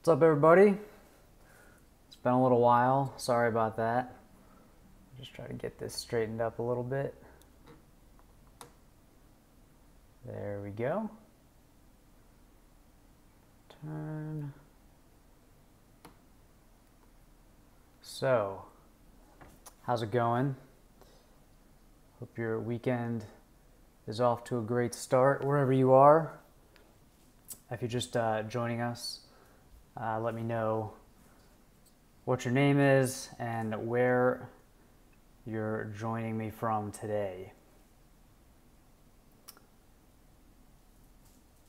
What's up, everybody? It's been a little while. Sorry about that. Just try to get this straightened up a little bit. There we go. Turn. So, how's it going? Hope your weekend is off to a great start wherever you are. If you're just joining us, let me know what your name is and where you're joining me from today.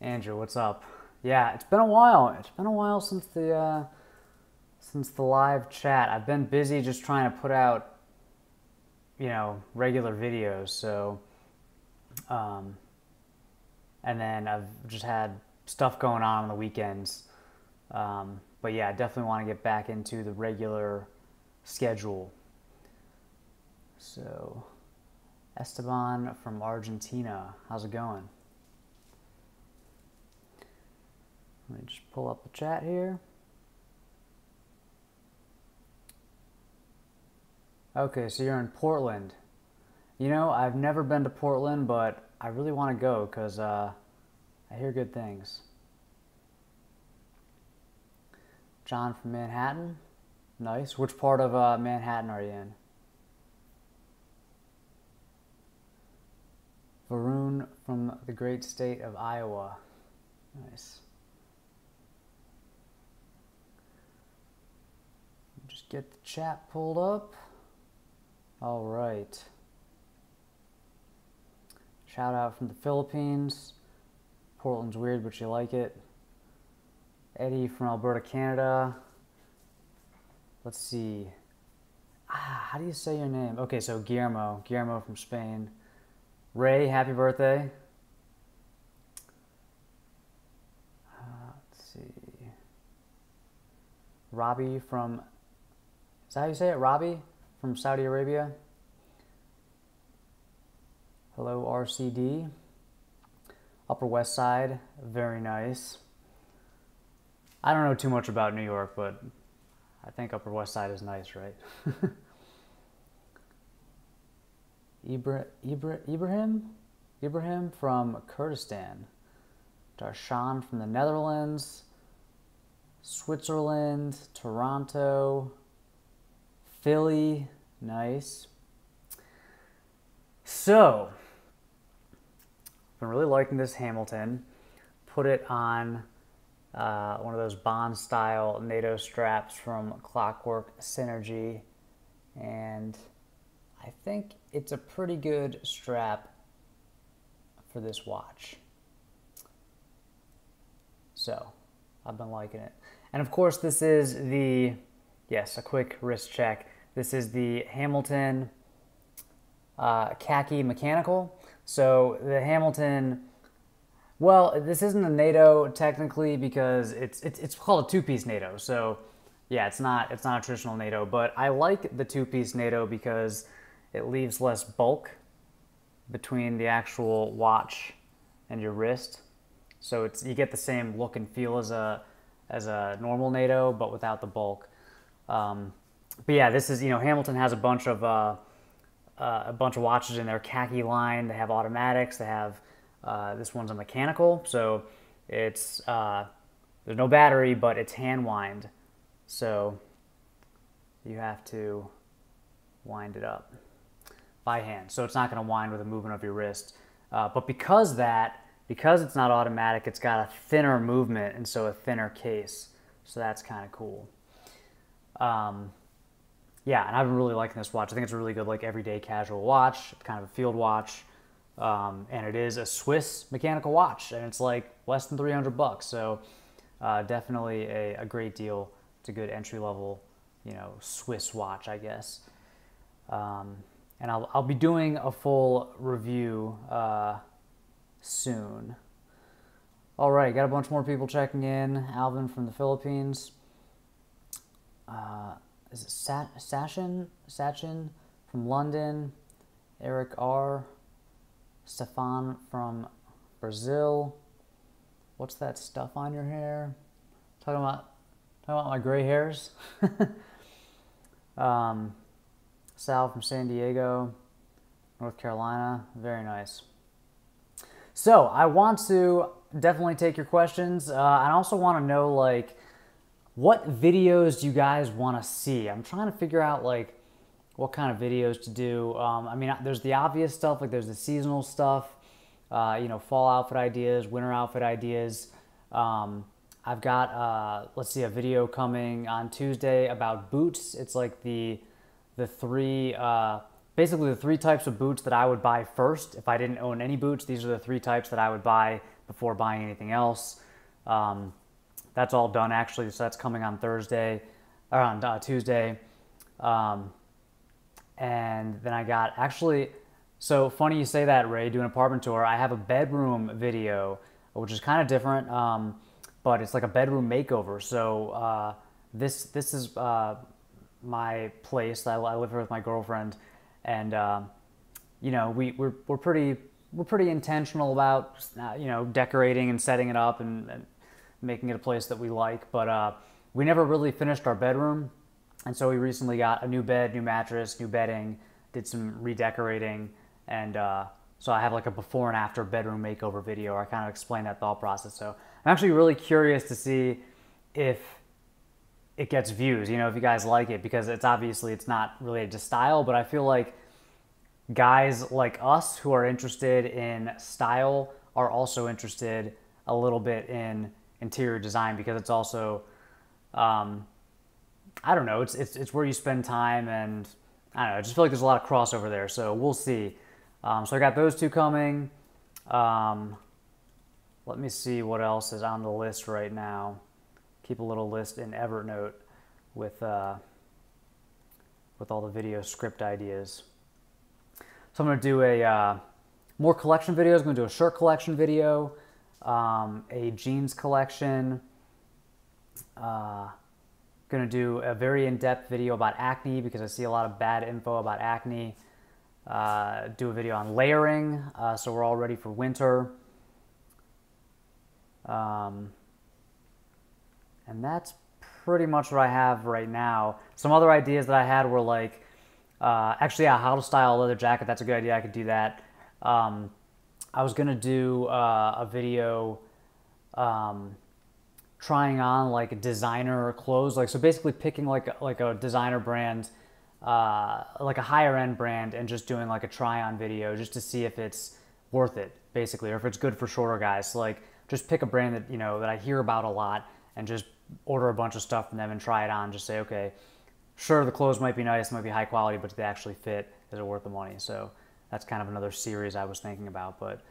Andrew, what's up? Yeah, it's been a while. It's been a while since the live chat. I've been busy just trying to put out, regular videos. So, and then I've just had stuff going on the weekends. But yeah, I definitely want to get back into the regular schedule. So, Esteban from Argentina, how's it going? Let me just pull up the chat here. Okay, so you're in Portland. I've never been to Portland, but I really want to go because I hear good things. John from Manhattan. Nice. Which part of Manhattan are you in? Varun from the great state of Iowa. Nice. Just get the chat pulled up. All right. Shout out from the Philippines. Portland's weird, but you like it. Eddie from Alberta, Canada. Let's see. How do you say your name? Okay, so Guillermo. Guillermo from Spain. Ray, happy birthday. Let's see. Robbie from... Is that how you say it? Robbie from Saudi Arabia. Hello, RCD. Upper West Side. Very nice. I don't know too much about New York, but I think Upper West Side is nice, right? Ibrahim from Kurdistan. Darshan from the Netherlands. Switzerland. Toronto. Philly. Nice. So, I've been really liking this Hamilton. Put it on one of those Bond-style NATO straps from Clockwork Synergy, and I think it's a pretty good strap for this watch. So, I've been liking it. And of course, this is the, yes, a quick wrist check. This is the Hamilton khaki mechanical. So, the Hamilton... Well, this isn't a NATO technically because it's called a two-piece NATO. So, yeah, it's not a traditional NATO, but I like the two-piece NATO because it leaves less bulk between the actual watch and your wrist. So you get the same look and feel as a normal NATO, but without the bulk. But yeah, this is Hamilton has a bunch of watches in their khaki line. They have automatics. They have this one's a mechanical, so it's there's no battery, but it's hand wind, so you have to wind it up by hand. So it's not going to wind with a movement of your wrist, but because it's not automatic, it's got a thinner movement and so a thinner case. So that's kind of cool. Yeah, and I've been really liking this watch. I think it's a really good everyday casual watch. It's kind of a field watch. And it is a Swiss mechanical watch, and it's less than $300. So definitely a great deal. It's a good entry level, Swiss watch, I guess. And I'll be doing a full review soon. All right, got a bunch more people checking in. Alvin from the Philippines. Is it Sachin from London? Eric R. Stefan from Brazil. What's that stuff on your hair? Talking about I want my gray hairs. Sal from San Diego, North Carolina. Very nice. So I want to definitely take your questions. I also want to know, like, what videos do you guys want to see? I'm trying to figure out, like, what kind of videos to do. I mean, there's the obvious stuff, like there's the seasonal stuff, you know, fall outfit ideas, winter outfit ideas. I've got, let's see, a video coming on Tuesday about boots. It's like the three, basically the three types of boots that I would buy first. If I didn't own any boots, these are the three types that I would buy before buying anything else. That's all done actually, so that's coming on Thursday, or on Tuesday. And then I got, actually, so funny you say that, Ray, doing an apartment tour. I have a bedroom video, which is kind of different, but it's like a bedroom makeover. So this is my place. I live here with my girlfriend, and you know, we're pretty intentional about you know, decorating and setting it up and making it a place that we like. But we never really finished our bedroom. And so we recently got a new bed, new mattress, new bedding, did some redecorating, and so I have like a before and after bedroom makeover video where I kind of explain that thought process. So I'm actually really curious to see if it gets views, you know, if you guys like it, because it's obviously, it's not related to style, but I feel like guys like us who are interested in style are also interested a little bit in interior design, because it's also, I don't know, it's where you spend time, and I don't know, I just feel like there's a lot of crossover there, so we'll see. So I got those two coming. Let me see what else is on the list right now. Keep a little list in Evernote with all the video script ideas. So I'm going to do a more collection videos. I'm going to do a shirt collection video, a jeans collection, going to do a very in-depth video about acne, because I see a lot of bad info about acne. Do a video on layering, so we're all ready for winter. And that's pretty much what I have right now. Some other ideas that I had were like, actually, yeah, how to style a leather jacket. That's a good idea. I could do that. I was going to do a video trying on like designer clothes, like, so basically picking like a designer brand, like a higher end brand, and just doing like a try on video just to see if it's worth it, basically, or if it's good for shorter guys. So like, just pick a brand that, you know, that I hear about a lot, and just order a bunch of stuff from them and try it on. Just say, okay, sure, the clothes might be nice, might be high quality, but do they actually fit? Is it worth the money? So that's kind of another series I was thinking about. But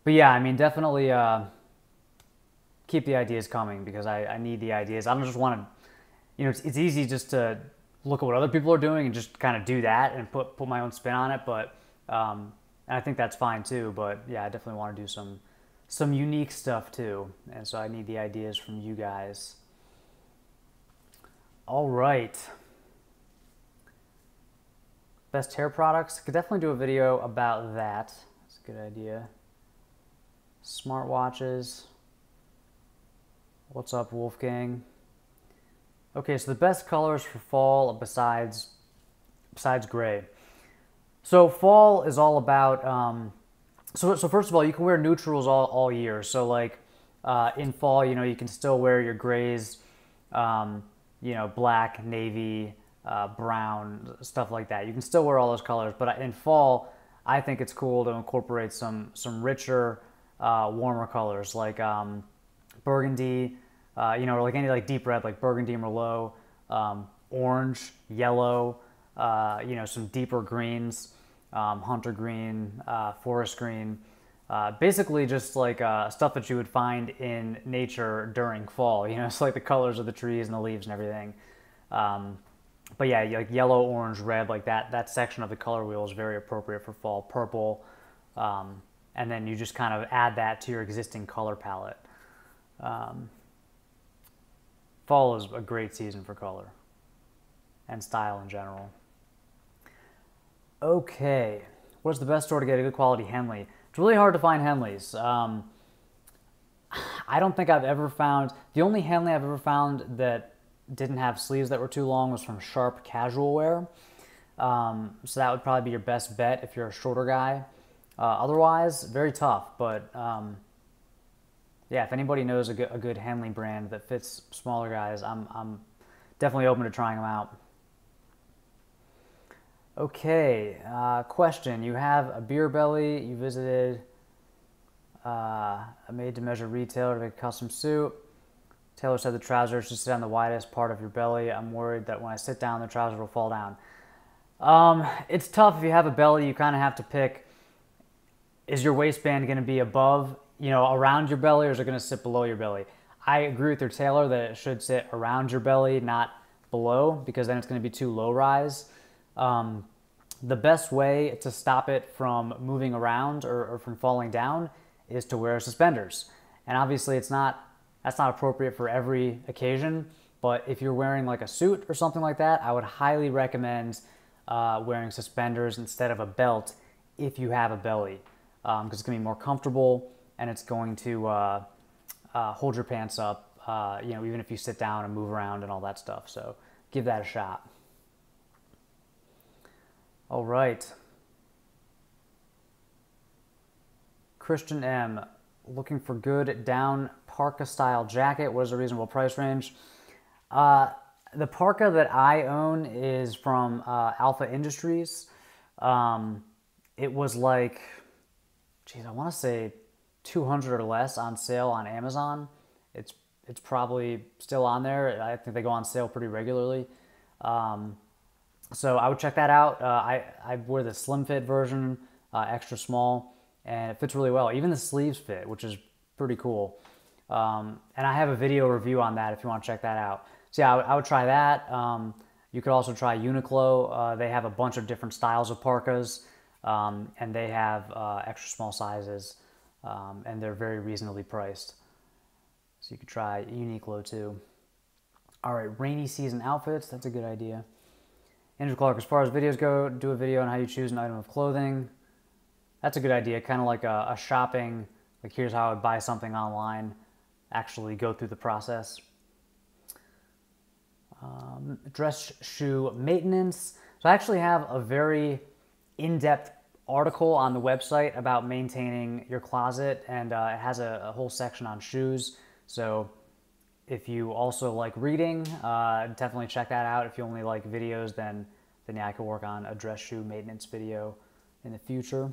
yeah, I mean, definitely keep the ideas coming, because I need the ideas. I don't just want to, you know, it's easy just to look at what other people are doing and just kind of do that and put my own spin on it. But and I think that's fine too. But yeah, I definitely want to do some unique stuff too. And so I need the ideas from you guys. All right. Best hair products. Could definitely do a video about that. That's a good idea. Smartwatches. What's up, Wolfgang? Okay, so the best colors for fall besides gray. So fall is all about, so first of all, you can wear neutrals all year. So like in fall, you know, you can still wear your grays, you know, black, navy, brown, stuff like that. You can still wear all those colors, but in fall, I think it's cool to incorporate some richer, warmer colors like burgundy, you know, or like any like deep red, like burgundy, merlot, orange, yellow, you know, some deeper greens, hunter green, forest green, basically just like stuff that you would find in nature during fall. You know, it's like the colors of the trees and the leaves and everything. But yeah, like yellow, orange, red, like that section of the color wheel is very appropriate for fall. Purple, and then you just kind of add that to your existing color palette. Fall is a great season for color and style in general. Okay, what's the best store to get a good quality Henley? It's really hard to find Henleys. I don't think I've ever found, the only Henley I've ever found that didn't have sleeves that were too long was from Sharp Casual Wear. So that would probably be your best bet if you're a shorter guy. Otherwise, very tough. But yeah, if anybody knows a good Henley brand that fits smaller guys, I'm definitely open to trying them out. Okay, question. You have a beer belly. You visited a made-to-measure retailer to make a custom suit. Taylor said the trousers should sit on the widest part of your belly. I'm worried that when I sit down, the trousers will fall down. It's tough if you have a belly. You kind of have to pick, is your waistband going to be above, around your belly, or is it going to sit below your belly? I agree with your tailor that it should sit around your belly, not below, because then it's going to be too low rise. The best way to stop it from moving around or from falling down is to wear suspenders. And obviously that's not appropriate for every occasion, but if you're wearing like a suit or something like that, I would highly recommend wearing suspenders instead of a belt if you have a belly, because it's going to be more comfortable and it's going to hold your pants up, even if you sit down and move around and all that stuff. So give that a shot. All right. Christian M, looking for good down Parka style jacket. What is a reasonable price range? The Parka that I own is from Alpha Industries. It was like, I want to say 200 or less on sale on Amazon. It's probably still on there. I think they go on sale pretty regularly. So I would check that out. I wear the slim fit version, extra small, and it fits really well. Even the sleeves fit, which is pretty cool. And I have a video review on that if you want to check that out. So yeah, I would try that. You could also try Uniqlo. They have a bunch of different styles of parkas, and they have extra small sizes, and they're very reasonably priced. So you could try Uniqlo too. All right, rainy season outfits. That's a good idea. Andrew Clark, as far as videos go, do a video on how you choose an item of clothing. That's a good idea, kind of like a shopping, like here's how I would buy something online, actually go through the process. Dress shoe maintenance. So I actually have a very in-depth article on the website about maintaining your closet, and it has a whole section on shoes. So if you also like reading, definitely check that out. If you only like videos, then yeah, I could work on a dress shoe maintenance video in the future.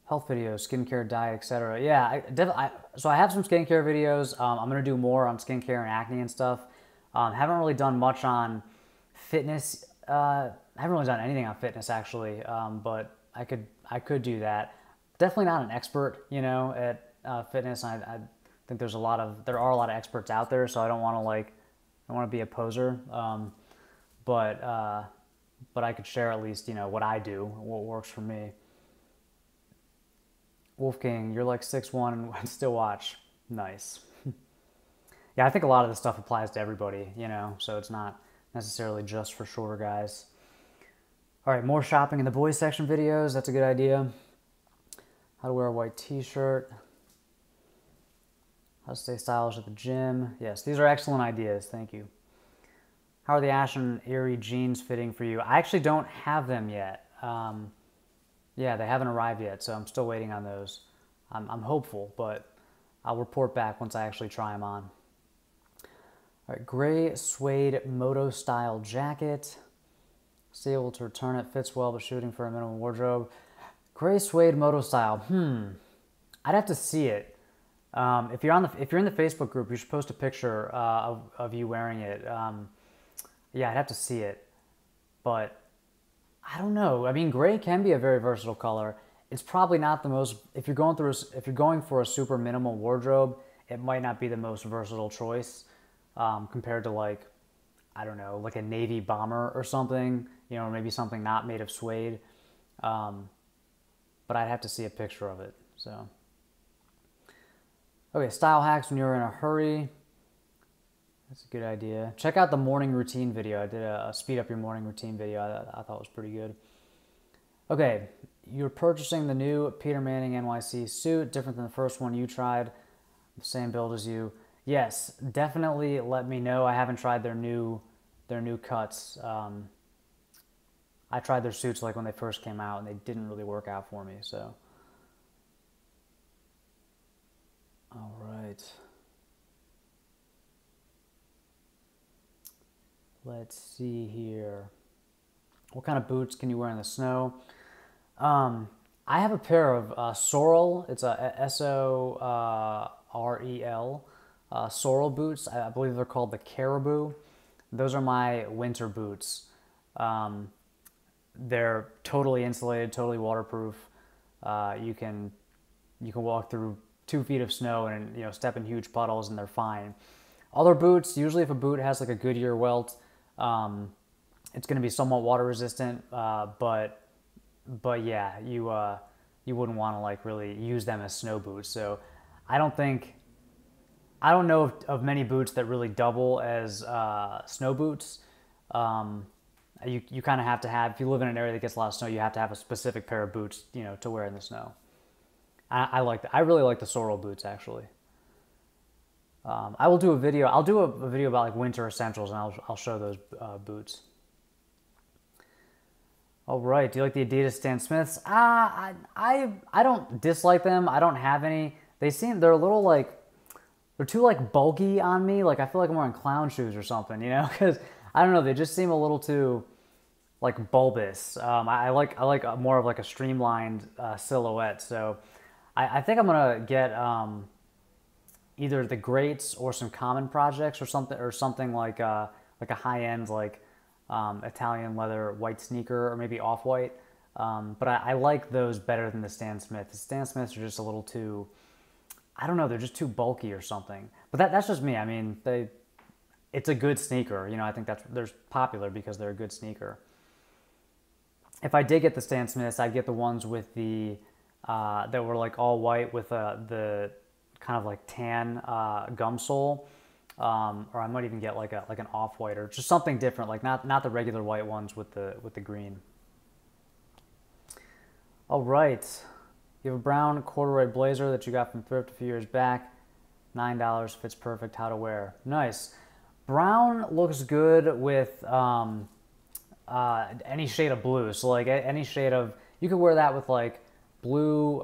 Health videos, skincare, diet, etc. Yeah, so I have some skincare videos. I'm going to do more on skincare and acne and stuff. Haven't really done much on fitness. I haven't really done anything on fitness actually, but I could do that. Definitely not an expert, at fitness. I think there are a lot of experts out there, so I don't want to be a poser. But I could share at least what I do, what works for me. Wolfgang, you're like 6'1" and still watch. Nice. Yeah, I think a lot of this stuff applies to everybody, so it's not necessarily just for shorter guys. All right, more shopping in the boys section videos. That's a good idea. How to wear a white t-shirt. How to stay stylish at the gym. Yes, these are excellent ideas. Thank you. How are the Ashen Erie jeans fitting for you? I actually don't have them yet. Yeah, they haven't arrived yet, so I'm still waiting on those. I'm hopeful, but I'll report back once I actually try them on. All right, gray suede moto style jacket. Stay able to return it, fits well, but shooting for a minimum wardrobe. Gray suede moto style. I'd have to see it. If you're in the Facebook group, you should post a picture of you wearing it. Yeah, I'd have to see it, but I don't know. I mean, gray can be a very versatile color. It's probably not the most. If you're going for a super minimal wardrobe, it might not be the most versatile choice compared to like, I don't know, like a navy bomber or something. Maybe something not made of suede. But I'd have to see a picture of it. So, okay, style hacks when you're in a hurry. That's a good idea. Check out the morning routine video. I did a speed up your morning routine video. I thought was pretty good. Okay, you're purchasing the new Peter Manning NYC suit, different than the first one you tried, the same build as you. Yes, definitely let me know. I haven't tried their new cuts. I tried their suits like when they first came out, and they didn't really work out for me. So, all right, let's see here. What kind of boots can you wear in the snow? I have a pair of Sorel. It's a Sorel Sorel boots. I believe they're called the Caribou. Those are my winter boots. Um, they're totally insulated, totally waterproof. You can walk through 2 feet of snow and step in huge puddles and they're fine. Other boots, usually if a boot has like a Goodyear welt, it's going to be somewhat water resistant, but yeah, you wouldn't want to like really use them as snow boots. So I don't think I don't know of many boots that really double as snow boots. You kind of have to have, if you live in an area that gets a lot of snow, you have to have a specific pair of boots, to wear in the snow. I like that. I really like the Sorel boots actually. I will do a video. I'll do a video about like winter essentials, and I'll show those boots. All right. Do you like the Adidas Stan Smiths? I don't dislike them. I don't have any. They're a little like they're too like bulky on me. Like I feel like I'm wearing clown shoes or something, because I don't know. They just seem a little too like bulbous. I like more of like a streamlined silhouette. So I think I'm gonna get either the Greats or some Common Projects or something like a high end like Italian leather white sneaker or maybe off white. But I like those better than the Stan Smith. The Stan Smiths are just a little too, I don't know, they're just too bulky or something. But that's just me. I mean, it's a good sneaker. I think they're popular because they're a good sneaker. If I did get the Stan Smiths, I'd get the ones with the that were like all white with the kind of like tan gum sole, or I might even get like an off white or just something different, like not the regular white ones with the green. All right, you have a brown corduroy blazer that you got from thrift a few years back. $9, fits perfect. How to wear? Nice. Brown looks good with any shade of blue. So like any shade of, you could wear that with like blue,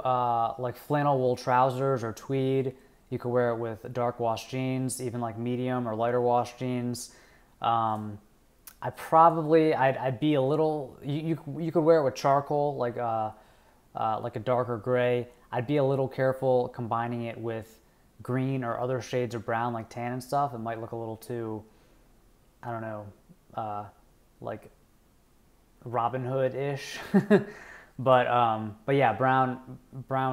like flannel wool trousers or tweed. You could wear it with dark wash jeans, even like medium or lighter wash jeans. I'd be a little, you could wear it with charcoal, like a darker gray. I'd be a little careful combining it with green or other shades of brown, like tan and stuff. It might look a little too, I don't know, like Robin Hood-ish. But yeah, brown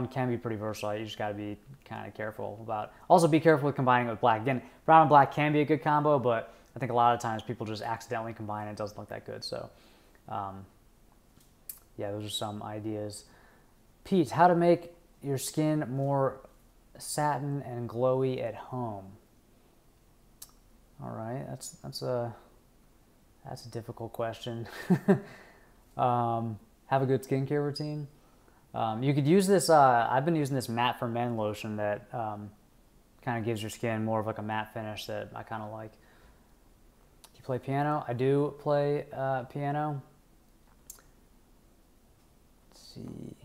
can be pretty versatile. You just got to be kind of careful about. Also, be careful with combining it with black. Again, brown and black can be a good combo, but I think a lot of times people just accidentally combine it. It doesn't look that good. So, yeah, those are some ideas. Pete, how to make your skin more satin and glowy at home? All right, that's a difficult question. Have a good skincare routine. You could use this. I've been using this Matte for Men lotion that kind of gives your skin more of like a matte finish that I kind of like. Do you play piano? I do play piano. Let's see.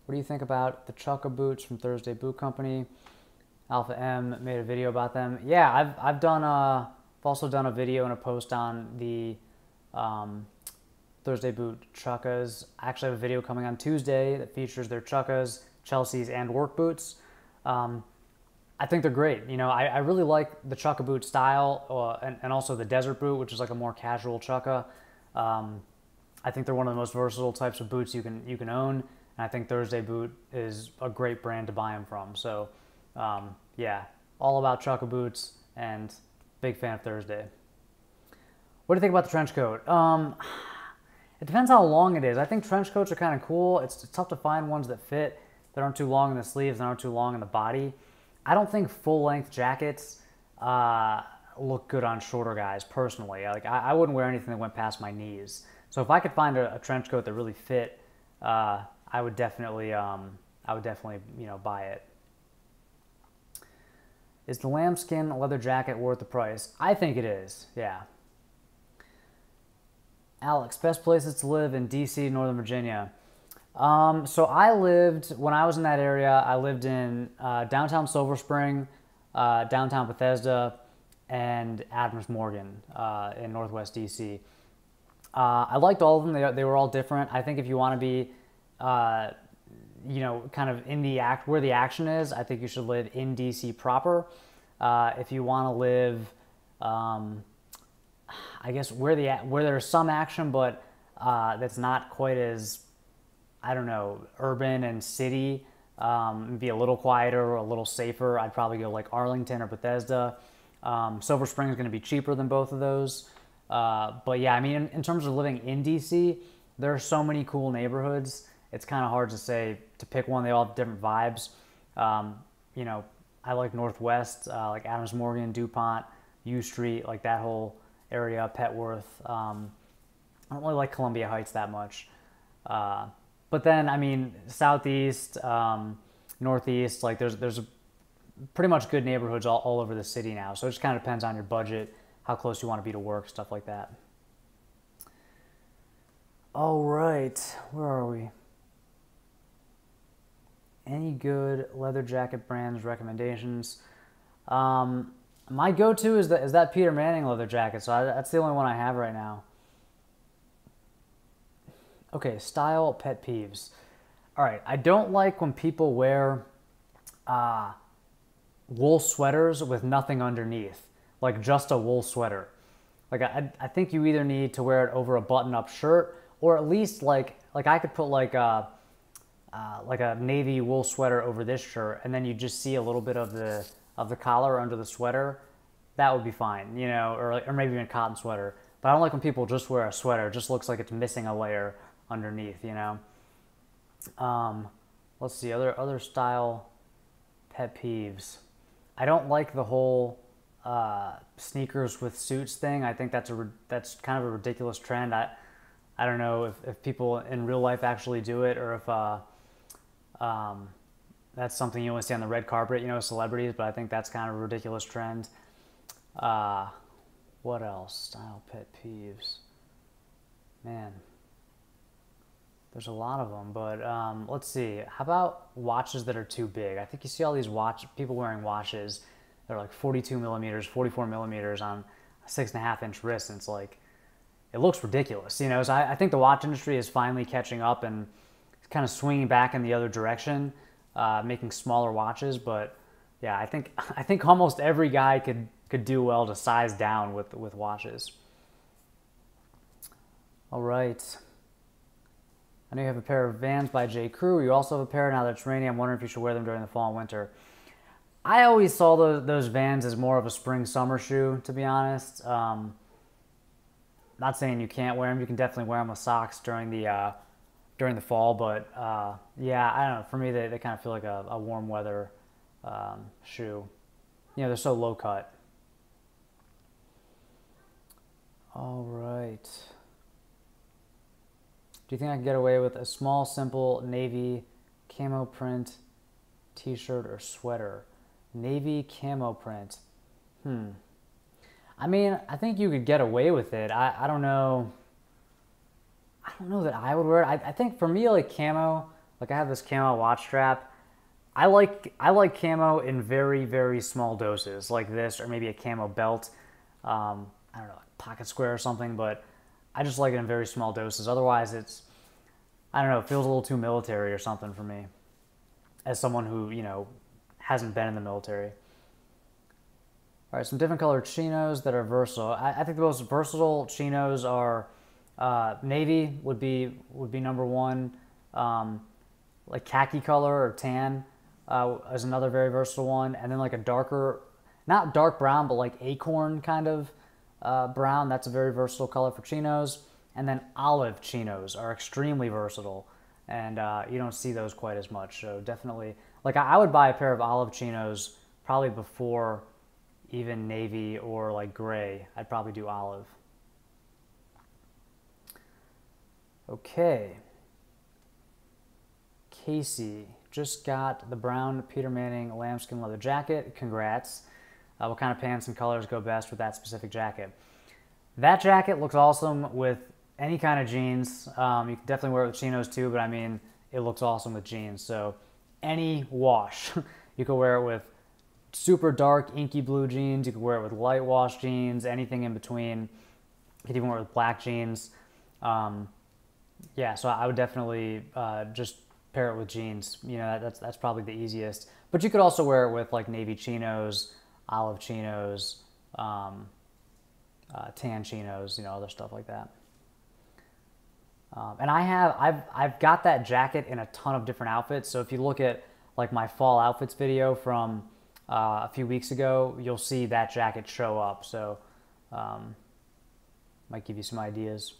What do you think about the Chukka boots from Thursday Boot Company? Alpha M made a video about them. Yeah, I've also done a video and a post on the Thursday Boot Chukkas. I actually have a video coming on Tuesday that features their Chukkas, Chelseas, and work boots. I think they're great. I really like the Chukka boot style and also the desert boot, which is like a more casual Chukka. I think they're one of the most versatile types of boots you can own. And I think Thursday Boot is a great brand to buy them from. So, yeah, all about Chukka boots and big fan of Thursday. What do you think about the trench coat? It depends how long it is. I think trench coats are kind of cool. It's tough to find ones that fit, that aren't too long in the sleeves, that aren't too long in the body. I don't think full-length jackets look good on shorter guys, personally. Like I wouldn't wear anything that went past my knees. So if I could find a trench coat that really fit, I would definitely buy it. Is the lambskin leather jacket worth the price? I think it is, yeah. Alex, best places to live in DC, Northern Virginia. So when I was in that area, I lived in downtown Silver Spring, downtown Bethesda, and Adams Morgan in Northwest DC. I liked all of them. They were all different. I think if you want to be, kind of in the where the action is, I think you should live in DC proper. If you want to live, I guess where there's some action, but that's not quite as, I don't know, urban and city, be a little quieter or a little safer, I'd probably go like Arlington or Bethesda. Silver Spring is going to be cheaper than both of those. But yeah, I mean, in terms of living in DC, there are so many cool neighborhoods. It's kind of hard to pick one. They all have different vibes. I like Northwest, like Adams Morgan, DuPont, U Street, like that whole area, Petworth. I don't really like Columbia Heights that much. But then, I mean, Southeast, Northeast, like there's pretty much good neighborhoods all over the city now. So it just kind of depends on your budget, how close you want to be to work, stuff like that. All right, where are we? Any good leather jacket brands recommendations? My go-to is that Peter Manning leather jacket, so that's the only one I have right now. Okay, style pet peeves. All right, I don't like when people wear wool sweaters with nothing underneath, like just a wool sweater. Like I think you either need to wear it over a button-up shirt, or at least like I could put like a navy wool sweater over this shirt, and then you just see a little bit of the collar under the sweater. That would be fine, or maybe even a cotton sweater. But I don't like when people just wear a sweater. It just looks like it's missing a layer underneath, Let's see, other style pet peeves. I don't like the whole sneakers with suits thing. I think that's kind of a ridiculous trend. I don't know if people in real life actually do it, or if that's something you only see on the red carpet, celebrities, but I think that's kind of a ridiculous trend. What else? Style pet peeves. Man, there's a lot of them, but let's see. How about watches that are too big? I think you see all these people wearing watches that are like 42 millimeters, 44 millimeters on a 6.5-inch wrist, and it's like, it looks ridiculous, So I think the watch industry is finally catching up and kind of swinging back in the other direction, making smaller watches. But yeah, I think almost every guy could do well to size down with watches. All right. I know you have a pair of Vans by J. Crew. You also have a pair now that it's rainy. I'm wondering if you should wear them during the fall and winter. I always saw those Vans as more of a spring-summer shoe, to be honest. Not saying you can't wear them. You can definitely wear them with socks during the fall. But yeah, I don't know. For me, they kind of feel like a warm weather shoe. They're so low cut. All right. Do you think I can get away with a small, simple navy camo print t-shirt or sweater? Navy camo print. I mean, I think you could get away with it. I don't know. I don't know that I would wear it. I think for me, like camo, like I have this camo watch strap. I like camo in very, very small doses, like this, or maybe a camo belt. I don't know, like pocket square or something, but I just like it in very small doses. Otherwise, I don't know, it feels a little too military or something for me, as someone who, hasn't been in the military. All right, some different colored chinos that are versatile. I think the most versatile chinos are navy would be number one. Like khaki color or tan is another very versatile one. And then like a darker, not dark brown, but like acorn kind of brown. That's a very versatile color for chinos. And then olive chinos are extremely versatile, and you don't see those quite as much. So definitely, like I would buy a pair of olive chinos probably before even navy or like gray. I'd probably do olive. Okay. Casey just got the brown Peter Manning lambskin leather jacket. Congrats. what kind of pants and colors go best with that specific jacket. That jacket looks awesome with any kind of jeans. You can definitely wear it with chinos too, but I mean, it looks awesome with jeans. So any wash, you could wear it with super dark inky blue jeans. You could wear it with light wash jeans, anything in between. You could even wear it with black jeans. Yeah, so I would definitely just pair it with jeans. You know, that's probably the easiest. But you could also wear it with like navy chinos, olive chinos, tan chinos, you know, other stuff like that. And I've got that jacket in a ton of different outfits. So if you look at like my fall outfits video from a few weeks ago, you'll see that jacket show up. So might give you some ideas.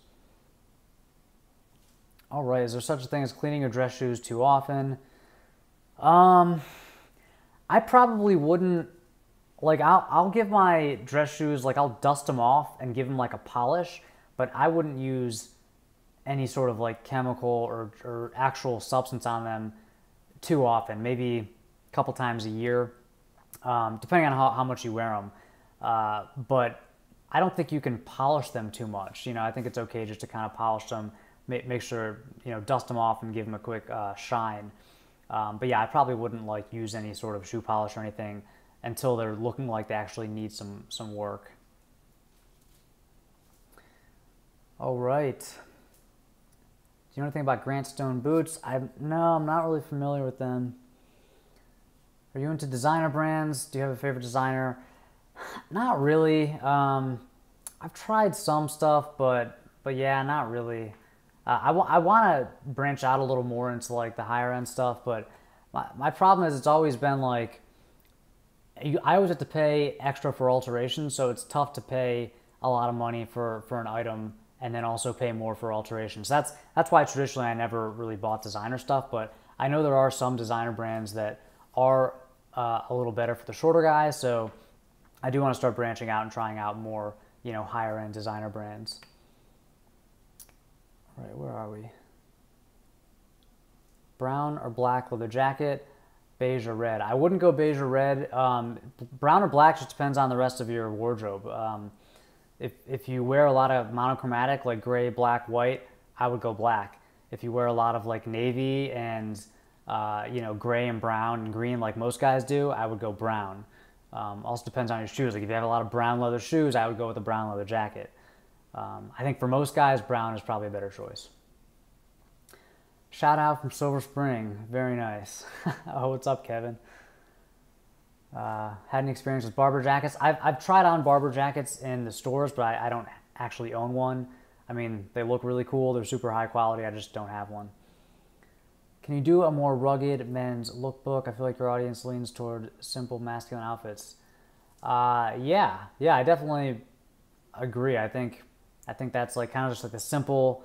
All right, is there such a thing as cleaning your dress shoes too often? I probably wouldn't. Like I'll give my dress shoes, like I'll dust them off and give them like a polish, but I wouldn't use any sort of like chemical or actual substance on them too often. Maybe a couple times a year, depending on how much you wear them. But I don't think you can polish them too much. You know, I think it's okay just to kind of polish them. Make sure, you know, dust them off and give them a quick shine. But yeah, I probably wouldn't like use any sort of shoe polish or anything until they're looking like they actually need some work. All right. Do you know anything about Grant Stone boots? No, I'm not really familiar with them. Are you into designer brands? Do you have a favorite designer? Not really. I've tried some stuff, but yeah, not really. I want to branch out a little more into like the higher end stuff, but my problem is it's always been like I always have to pay extra for alterations, so it's tough to pay a lot of money for an item and then also pay more for alterations. That's why traditionally I never really bought designer stuff, but I know there are some designer brands that are a little better for the shorter guys, so I do want to start branching out and trying out more, you know, higher end designer brands. All right, where are we? Brown or black leather jacket, beige or red. I wouldn't go beige or red. Brown or black just depends on the rest of your wardrobe. If you wear a lot of monochromatic, like gray, black, white, I would go black. If you wear a lot of like navy and you know, gray and brown and green like most guys do, I would go brown. Also depends on your shoes. Like if you have a lot of brown leather shoes, I would go with a brown leather jacket. I think for most guys, brown is probably a better choice. Shout out from Silver Spring. Very nice. Oh, what's up, Kevin? Had any experience with barber jackets? I've tried on barber jackets in the stores, but I don't actually own one. I mean, they look really cool. They're super high quality. I just don't have one. Can you do a more rugged men's lookbook? I feel like your audience leans toward simple masculine outfits. Yeah, I definitely agree. I think that's like kind of just like the simple,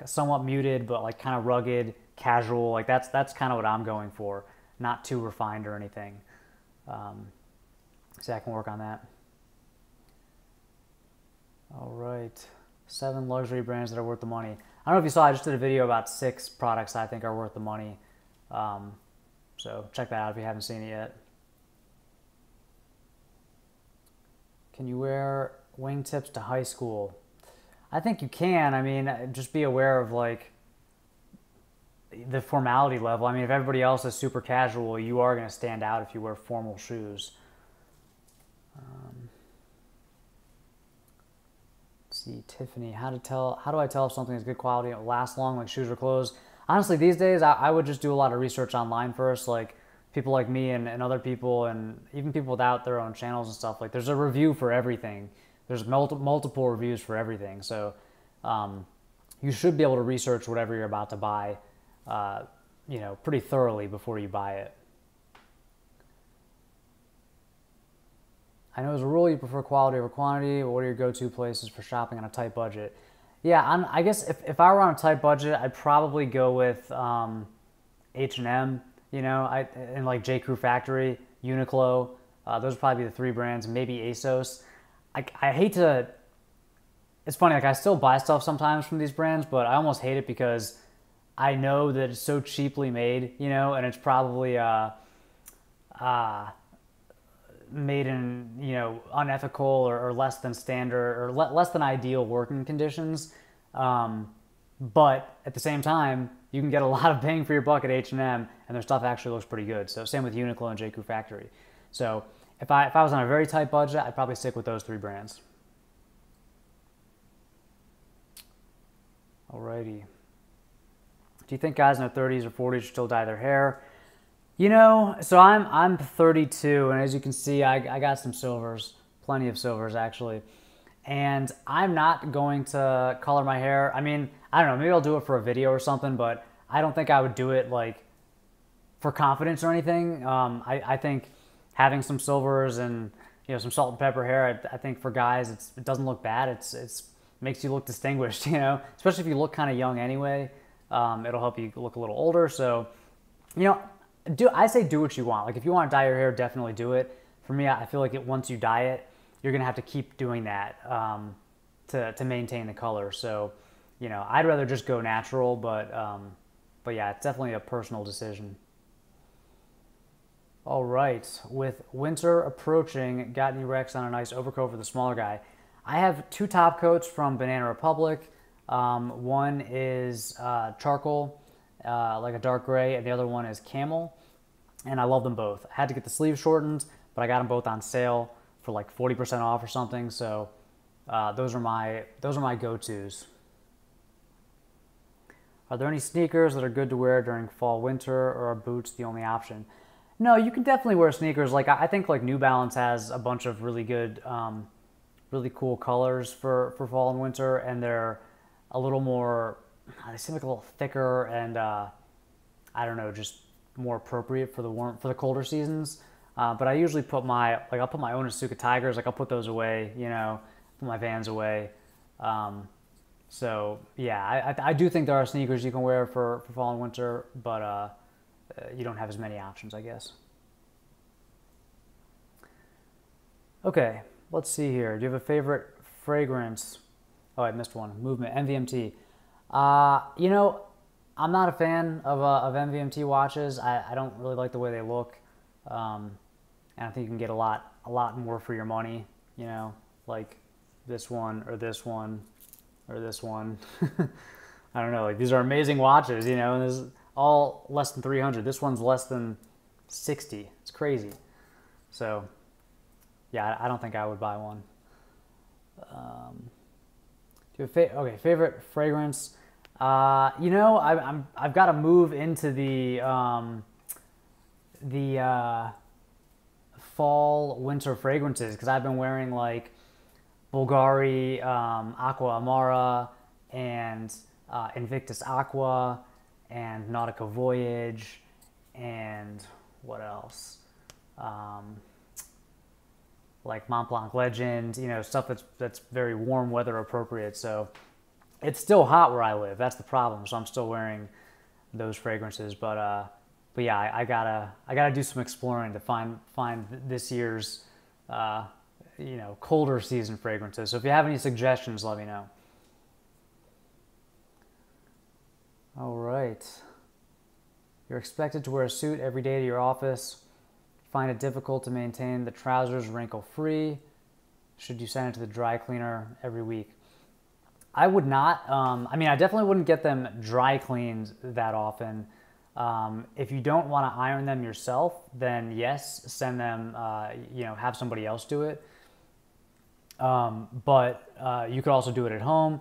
somewhat muted, but like kind of rugged, casual. Like that's kind of what I'm going for. Not too refined or anything. So I can work on that. All right, 7 luxury brands that are worth the money. I don't know if you saw, I just did a video about 6 products I think are worth the money. So check that out if you haven't seen it yet. Can you wear wingtips to high school? I think you can. I mean, just be aware of like the formality level. I mean, if everybody else is super casual, you are going to stand out if you wear formal shoes. Let's see, Tiffany, how do I tell if something is good quality and it will last long, like shoes or clothes? Honestly, these days, I would just do a lot of research online first, like people like me and other people, and even people without their own channels and stuff. Like, there's a review for everything. There's multiple reviews for everything. So you should be able to research whatever you're about to buy, you know, pretty thoroughly before you buy it. I know as a rule you prefer quality over quantity, but what are your go-to places for shopping on a tight budget? Yeah, I guess if I were on a tight budget, I'd probably go with H&M, you know, and like J. Crew Factory, Uniqlo. Those would probably be the 3 brands, maybe ASOS. I hate to, it's funny, like I still buy stuff sometimes from these brands, but I almost hate it because I know that it's so cheaply made, you know, and it's probably, made in, unethical or less than standard or less than ideal working conditions. But at the same time, you can get a lot of bang for your buck at H&M, and their stuff actually looks pretty good. So same with Uniqlo and J. Crew Factory. So if I was on a very tight budget, I'd probably stick with those 3 brands. Alrighty. Do you think guys in their 30s or 40s should still dye their hair? So I'm 32, and as you can see, I got some silvers, plenty of silvers actually. And I'm not going to color my hair. I mean, I don't know, maybe I'll do it for a video or something, but I don't think I would do it like for confidence or anything. I think having some silvers and some salt and pepper hair, I think for guys it doesn't look bad. It's makes you look distinguished, especially if you look kind of young anyway. It'll help you look a little older. So, I say do what you want. Like if you want to dye your hair, definitely do it. For me, I feel like once you dye it, you're gonna have to keep doing that to maintain the color. So, I'd rather just go natural, but yeah, it's definitely a personal decision. All right, with winter approaching, got any recs on a nice overcoat for the smaller guy? I have 2 top coats from Banana Republic. One is charcoal, like a dark gray, and the other one is camel, and I love them both. I had to get the sleeves shortened, but I got them both on sale for like 40% off or something. So those are my go-tos. Are there any sneakers that are good to wear during fall, winter, or are boots the only option? No, you can definitely wear sneakers. Like I think like New Balance has a bunch of really good, really cool colors for fall and winter, and they're a little more, they seem like a little thicker and I don't know, just more appropriate for the colder seasons. But I usually put I'll put my Onitsuka Tigers, like I'll put those away, put my Vans away. So yeah, I do think there are sneakers you can wear for fall and winter, but you don't have as many options, I guess. Okay, let's see here. Do you have a favorite fragrance? Oh, I missed one. Movement, MVMT. I'm not a fan of MVMT watches. I don't really like the way they look. And I think you can get a lot more for your money, like this one or this one or this one. I don't know, like these are amazing watches, and this is all less than 300. This one's less than 60. It's crazy. So yeah, I don't think I would buy one. Favorite fragrance. I've got to move into the fall winter fragrances because I've been wearing like Bulgari, Aqua Amara, and Invictus Aqua, and Nautica Voyage, and what else? Like Mont Blanc Legend, stuff that's very warm weather appropriate. So it's still hot where I live. That's the problem. So I'm still wearing those fragrances. But yeah, I gotta do some exploring to find this year's colder season fragrances. So if you have any suggestions, let me know. All right. You're expected to wear a suit every day to your office. Find it difficult to maintain the trousers wrinkle-free. Should you send it to the dry cleaner every week? I would not. I definitely wouldn't get them dry cleaned that often. If you don't want to iron them yourself, then yes, send them, have somebody else do it. But you could also do it at home.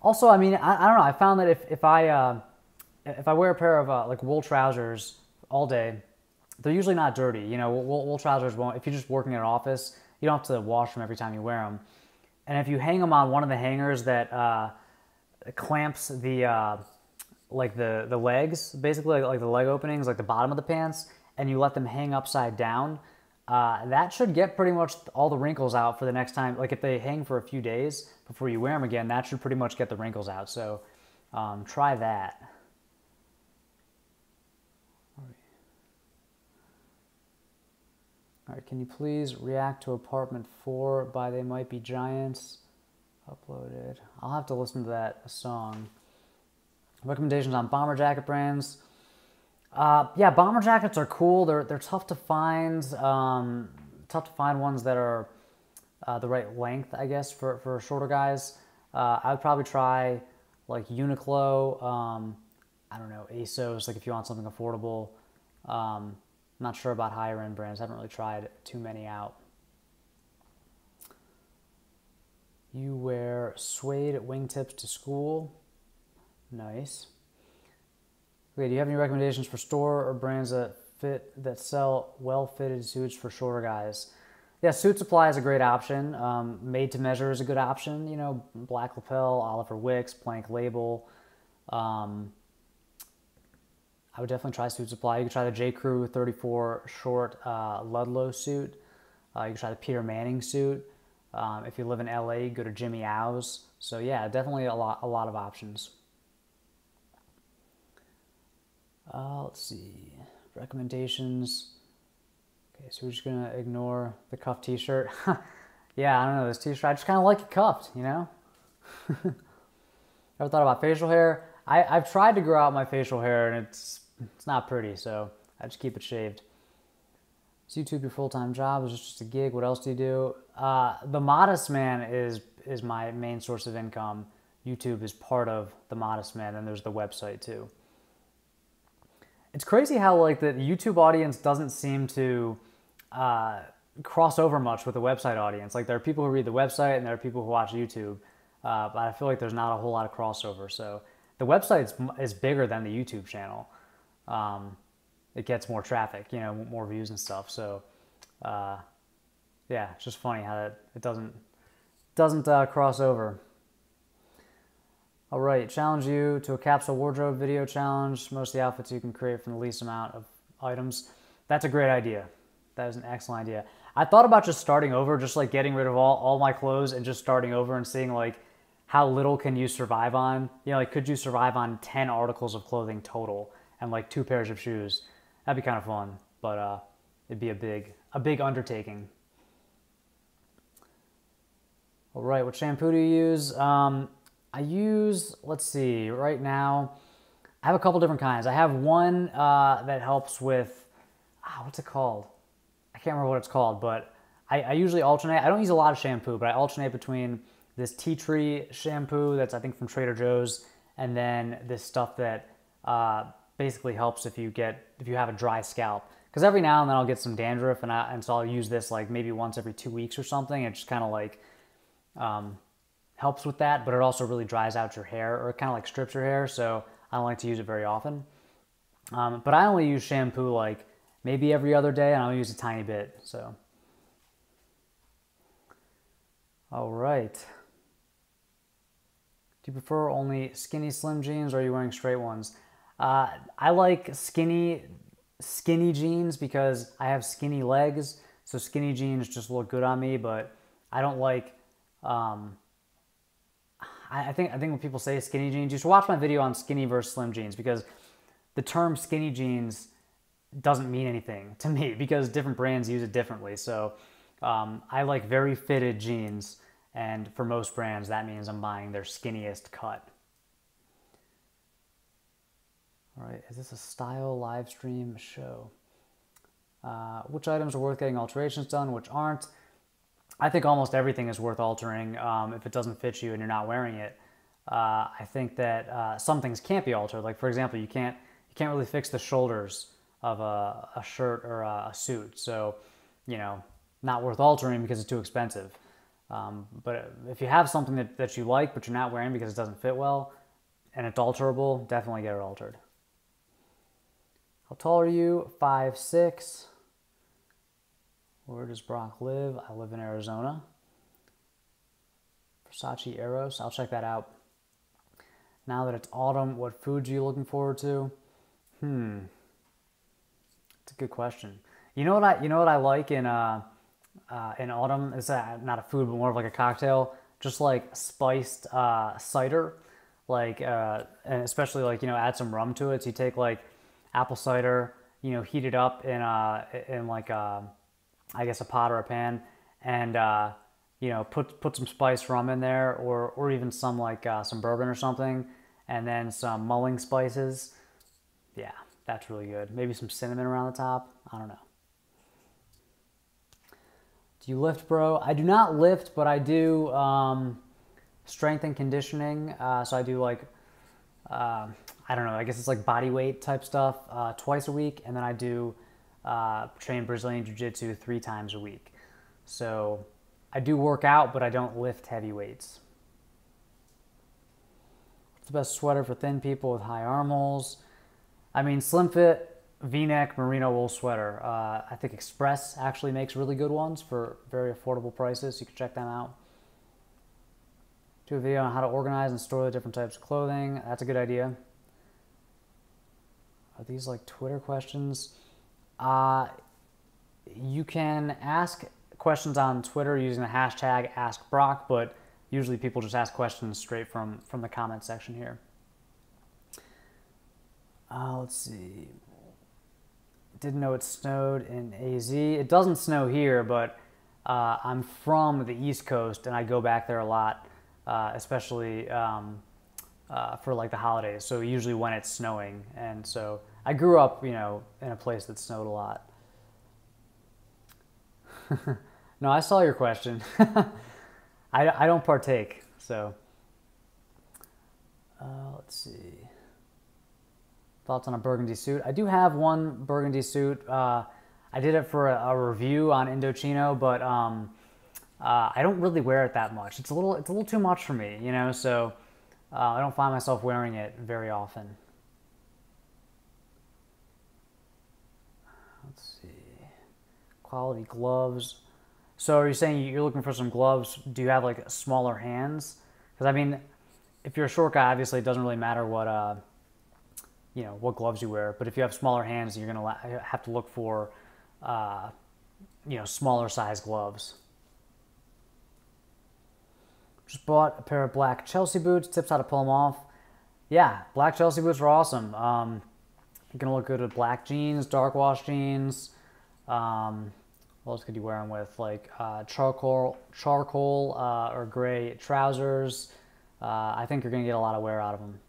Also, I don't know. I found that if I wear a pair of like wool trousers all day, they're usually not dirty. Wool trousers won't. If you're just working in an office, you don't have to wash them every time you wear them. And if you hang them on one of the hangers that clamps the legs, basically like the leg openings, like the bottom of the pants, and you let them hang upside down, that should get pretty much all the wrinkles out for the next time. Like if they hang for a few days before you wear them again, that should pretty much get the wrinkles out. So try that. All right, can you please react to Apartment 4 by They Might Be Giants? Uploaded. I'll have to listen to that song. Recommendations on bomber jacket brands. Yeah, bomber jackets are cool. They're tough to find. tough to find ones that are the right length, I guess, for shorter guys. I would probably try like Uniqlo. I don't know, ASOS, like if you want something affordable. Not sure about higher end brands. I haven't really tried too many out. You wear suede wingtips to school. Nice. Okay, do you have any recommendations for store or brands that sell well-fitted suits for shorter guys? Yeah, Suit Supply is a great option. Made to measure is a good option. You know, Black Lapel, Oliver Wicks, Plank Label. I would definitely try Suit Supply. You could try the J. Crew 34 short Ludlow suit. You could try the Peter Manning suit. If you live in LA, go to Jimmy Ow's. So yeah, definitely a lot of options. Let's see, recommendations. Okay, so we're just gonna ignore the cuffed t-shirt. Yeah, I don't know, this t-shirt, I just kind of like it cuffed, you know? Ever thought about facial hair? I've tried to grow out my facial hair and it's not pretty, so I just keep it shaved. Is YouTube your full-time job? Is it just a gig? What else do you do? The Modest Man is my main source of income. YouTube is part of the Modest Man, and there's the website too. It's crazy how like the YouTube audience doesn't seem to cross over much with the website audience. Like there are people who read the website and there are people who watch YouTube, but I feel like there's not a whole lot of crossover. So the website is bigger than the YouTube channel. It gets more traffic, you know, more views and stuff. So yeah, it's just funny how it doesn't cross over. All right, challenge you to a capsule wardrobe video challenge. Most of the outfits you can create from the least amount of items. That's a great idea. That is an excellent idea. I thought about just starting over, just like getting rid of all my clothes and just starting over and seeing like how little can you survive on. You know, like could you survive on 10 articles of clothing total and like 2 pairs of shoes? That'd be kind of fun, but it'd be a big undertaking. All right, what shampoo do you use? I use, let's see, right now, I have a couple different kinds. I have one that helps with, what's it called? I can't remember what it's called, but I usually alternate. I don't use a lot of shampoo, but I alternate between this tea tree shampoo that's I think from Trader Joe's, and then this stuff that basically helps if you have a dry scalp. Because every now and then I'll get some dandruff, and so I'll use this like maybe once every 2 weeks or something. It just kind of like helps with that, but it also really dries out your hair, or it kind of like strips your hair, so I don't like to use it very often. But I only use shampoo like maybe every other day, and I'll use a tiny bit, so. All right. Do you prefer only skinny slim jeans, or are you wearing straight ones? I like skinny jeans because I have skinny legs, so skinny jeans just look good on me, but I don't like, I think when people say skinny jeans, you should watch my video on skinny versus slim jeans, because the term skinny jeans doesn't mean anything to me because different brands use it differently. So I like very fitted jeans, and for most brands that means I'm buying their skinniest cut. All right, is this a style live stream show? Which items are worth getting alterations done, which aren't? I think almost everything is worth altering if it doesn't fit you and you're not wearing it. I think that some things can't be altered. Like for example, you can't really fix the shoulders of a shirt or a suit. So, you know, not worth altering because it's too expensive. But if you have something that you like but you're not wearing because it doesn't fit well and it's alterable, definitely get it altered. How tall are you? 5'6". Where does Brock live? I live in Arizona. Versace Eros. I'll check that out. Now that it's autumn, what foods are you looking forward to? It's a good question. You know what I like in autumn? It's not a food, but more of like a cocktail. Just like spiced cider, like and especially like, you know, add some rum to it. So you take like apple cider, you know, heat it up in like I guess a pot or a pan, and you know, put some spiced rum in there, or even some like some bourbon or something, and then some mulling spices. Yeah, that's really good. Maybe some cinnamon around the top. I don't know. Do you lift, bro? I do not lift, but I do strength and conditioning. So I do like, I don't know, I guess it's like body weight type stuff twice a week. And then I do train Brazilian Jiu-Jitsu 3 times a week. So I do work out, but I don't lift heavy weights. What's the best sweater for thin people with high arm holes? I mean, slim fit, V-neck, merino wool sweater. I think Express actually makes really good ones for very affordable prices. You can check them out. Do a video on how to organize and store the different types of clothing. That's a good idea. Are these like Twitter questions? You can ask questions on Twitter using the hashtag AskBrock, but usually people just ask questions straight from the comment section here. Let's see. Didn't know it snowed in AZ. It doesn't snow here, but I'm from the East Coast and I go back there a lot, especially for like the holidays. So usually when it's snowing. And so I grew up, you know, in a place that snowed a lot. No, I saw your question. I don't partake, so. Let's see. Thoughts on a burgundy suit? I do have one burgundy suit. I did it for a review on Indochino, but I don't really wear it that much. It's a little too much for me, you know. So I don't find myself wearing it very often. Let's see. Quality gloves. So are you saying you're looking for some gloves? Do you have like smaller hands? Because I mean, if you're a short guy, obviously it doesn't really matter what you know, what gloves you wear. But if you have smaller hands, you're gonna have to look for you know, smaller size gloves. Just bought a pair of black Chelsea boots. Tips how to pull them off. Yeah, black Chelsea boots are awesome. You're gonna look good with black jeans, dark wash jeans. What else could you wear them with? Like charcoal or gray trousers. I think you're going to get a lot of wear out of them.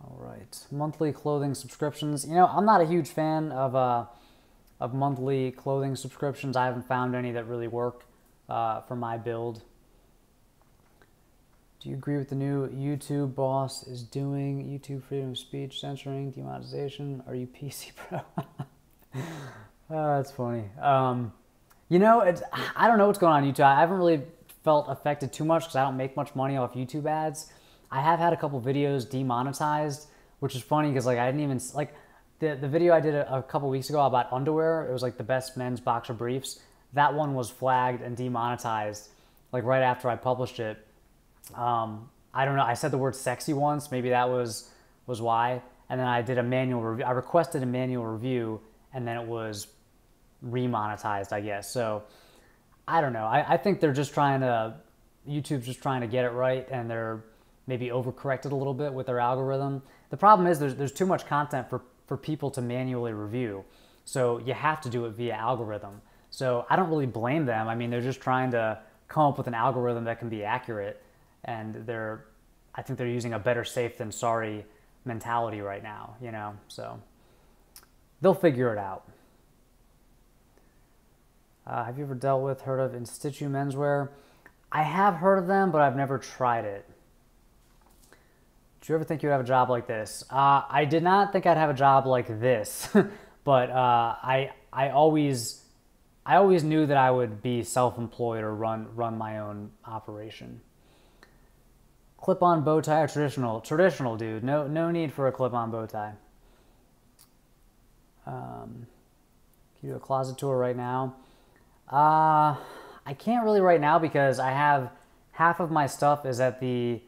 All right, monthly clothing subscriptions. You know, I'm not a huge fan of monthly clothing subscriptions. I haven't found any that really work for my build. Do you agree with the new YouTube boss is doing? YouTube freedom of speech, censoring, demonetization? Are you PC pro? Oh, that's funny. You know, I don't know what's going on YouTube. I haven't really felt affected too much because I don't make much money off YouTube ads. I have had a couple videos demonetized, which is funny because like I didn't even like the video I did a couple weeks ago about underwear. It was like the best men's boxer briefs. That one was flagged and demonetized like right after I published it. I don't know. I said the word sexy once. Maybe that was why. And then I did a manual review. I requested a manual review, and then it was remonetized, I guess. So I don't know. I think they're just trying to, YouTube's just trying to get it right, and they're maybe overcorrected a little bit with their algorithm. The problem is there's too much content for people to manually review. So you have to do it via algorithm. So I don't really blame them. I mean, they're just trying to come up with an algorithm that can be accurate. And I think they're using a better safe than sorry mentality right now, you know, so they'll figure it out. Have you ever heard of In Situ menswear? I have heard of them, but I've never tried it. Did you ever think you'd have a job like this? I did not think I'd have a job like this, but I always knew that I would be self-employed or run my own operation. Clip-on bow tie or traditional? Traditional, dude. No need for a clip-on bow tie. Can you do a closet tour right now? I can't really right now because I have half of my stuff is at the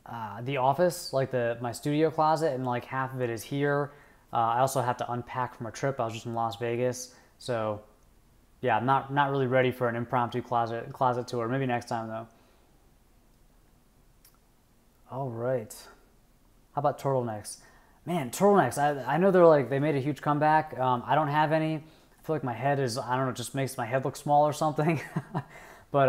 office, like my studio closet, and like half of it is here. I also have to unpack from a trip. I was just in Las Vegas, so yeah, I'm not really ready for an impromptu closet tour. Maybe next time though. All right. How about turtlenecks? Man, turtlenecks. I know they made a huge comeback. I don't have any. I feel like my head is, I don't know, it just makes my head look small or something. But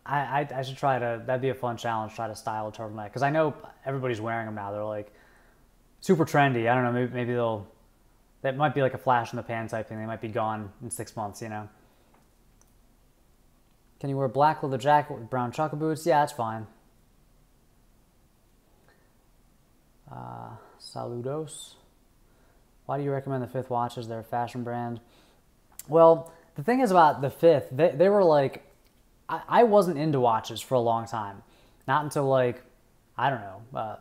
I should try to, that'd be a fun challenge, try to style a turtleneck. Because I know everybody's wearing them now. They're like super trendy. I don't know, maybe they'll that might be like a flash in the pan type thing. They might be gone in 6 months, you know. Can you wear a black leather jacket with brown chukka boots? Yeah, that's fine. Saludos. Why do you recommend the Fifth watches? They're a fashion brand. Well, the thing is about the Fifth, they were like, I wasn't into watches for a long time. Not until like, I don't know, a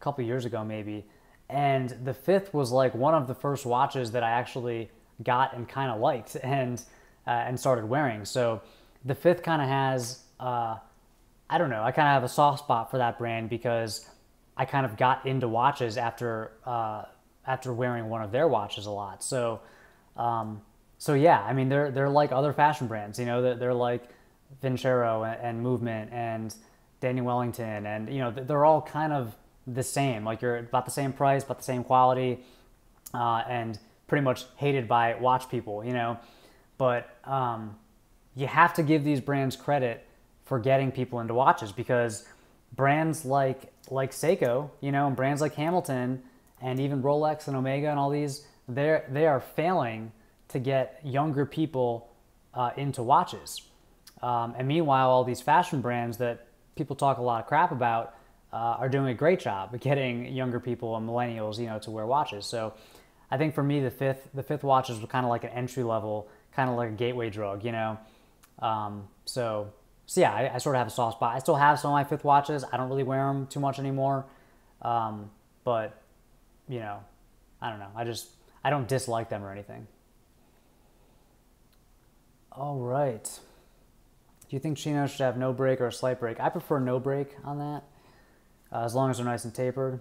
couple years ago maybe. And the Fifth was like one of the first watches that I actually got and kind of liked and started wearing. So the Fifth kind of has, I don't know, I kind of have a soft spot for that brand because I kind of got into watches after wearing one of their watches a lot. So yeah, I mean they're like other fashion brands, you know, they're like Vincero and Movement and Daniel Wellington, and you know they're all kind of the same. Like you're about the same price, about the same quality, and pretty much hated by watch people, you know. But you have to give these brands credit for getting people into watches because brands like Seiko, you know, and brands like Hamilton and even Rolex and Omega and all these, they are failing to get younger people into watches. And meanwhile, all these fashion brands that people talk a lot of crap about are doing a great job of getting younger people and millennials, you know, to wear watches. So I think for me, the fifth watches were kind of like an entry level, kind of like a gateway drug, you know. So yeah, I sort of have a soft spot. I still have some of my Fifth watches. I don't really wear them too much anymore. But, you know, I don't know. I don't dislike them or anything. All right. Do you think chinos should have no break or a slight break? I prefer no break on that, as long as they're nice and tapered.